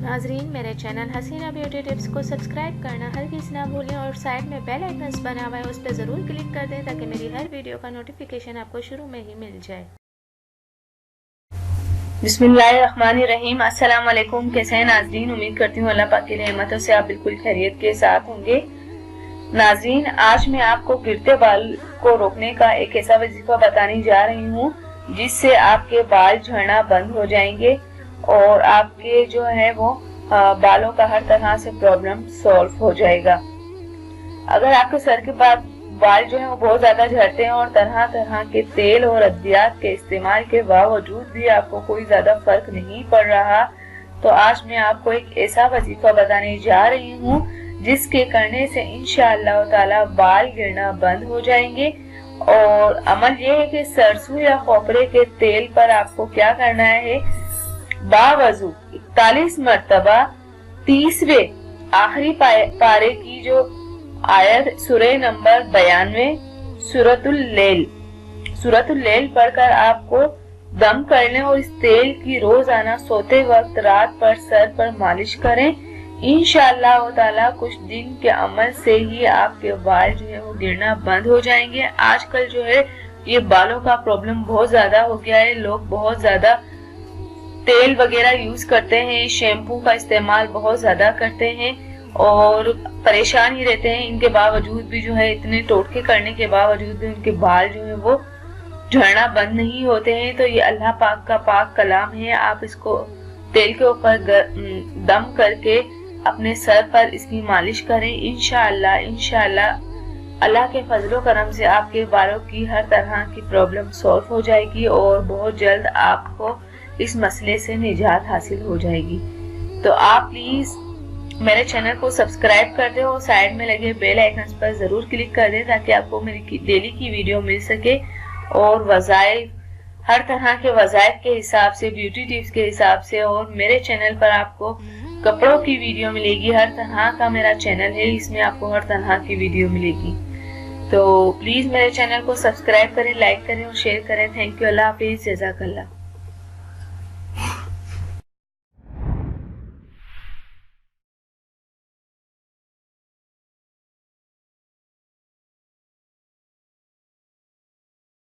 नाजरीन, मेरे चैनल हसीना beauty tips को सब्सक्राइब करना हरगिज़ ना भूलें और साइड में बेल आइकन्स बना हुआ है उस पर ज़रूर क्लिक कर दें ताकि मेरी हर वीडियो का नोटिफिकेशन आपको शुरू में ही मिल जाए। बिस्मिल्लाहिर्रहमानिर्रहीम। अस्सलाम वालेकुम। कैसे हैं नाजरीन? उम्मीद करती हूँ अल्लाह पाक की रहमतों से आप बिल्कुल खैरियत के साथ होंगे। नाजरीन, आज मैं आपको गिरते बाल को रोकने का एक ऐसा वजीफा बताने जा रही हूँ जिससे आपके बाल झड़ना बंद हो जाएंगे और आपके जो है वो बालों का हर तरह से प्रॉब्लम सॉल्व हो जाएगा। अगर आपके सर के बाल जो है वो बहुत ज्यादा झड़ते हैं और तरह तरह के तेल और अद्वियात के इस्तेमाल के बावजूद भी आपको कोई ज्यादा फर्क नहीं पड़ रहा, तो आज मैं आपको एक ऐसा वजीफा बताने जा रही हूँ जिसके करने से इंशाअल्लाह ताला बाल गिरना बंद हो जाएंगे। और अमल ये है कि सरसों या खोपरे के तेल पर आपको क्या करना है, बावजू 41 मरतबा 30वें आखिरी पारे की जो आयत सूरह नंबर 92 सूरतुल लैल पढ़कर आपको दम कर लें और इस तेल की रोजाना सोते वक्त रात पर सर पर मालिश करें। इंशाअल्लाह ताला कुछ दिन के अमल से ही आपके बाल जो है वो गिरना बंद हो जाएंगे। आजकल जो है ये बालों का प्रॉब्लम बहुत ज्यादा हो गया है, लोग बहुत ज्यादा तेल वगैरह यूज करते हैं, शैम्पू का इस्तेमाल बहुत ज्यादा करते हैं और परेशान ही रहते हैं। इनके बावजूद भी जो है इतने टोटके करने के बावजूद भी उनके बाल जो है वो झड़ना बंद नहीं होते हैं। तो ये अल्लाह पाक का पाक कलाम है, आप इसको तेल के ऊपर दम करके अपने सर पर इसकी मालिश करें। इंशाअल्लाह अल्लाह के फजलो करम से आपके बालों की हर तरह की प्रॉब्लम सॉल्व हो जाएगी और बहुत जल्द आपको इस मसले से निजात हासिल हो जाएगी। तो आप प्लीज मेरे चैनल को सब्सक्राइब कर दें और साइड में लगे बेल आइकन पर जरूर क्लिक कर दें ताकि आपको मेरी डेली की वीडियो मिल सके और वज़ाइफ, हर तरह के वज़ाइफ के हिसाब से, ब्यूटी टिप्स के हिसाब से। और मेरे चैनल पर आपको कपड़ों की वीडियो मिलेगी, हर तरह का मेरा चैनल है, इसमें आपको हर तरह की वीडियो मिलेगी। तो प्लीज मेरे चैनल को सब्सक्राइब करें, लाइक करें और शेयर करें। Thank you. अल्लाह हाफिज। जज़ाकल्लाह।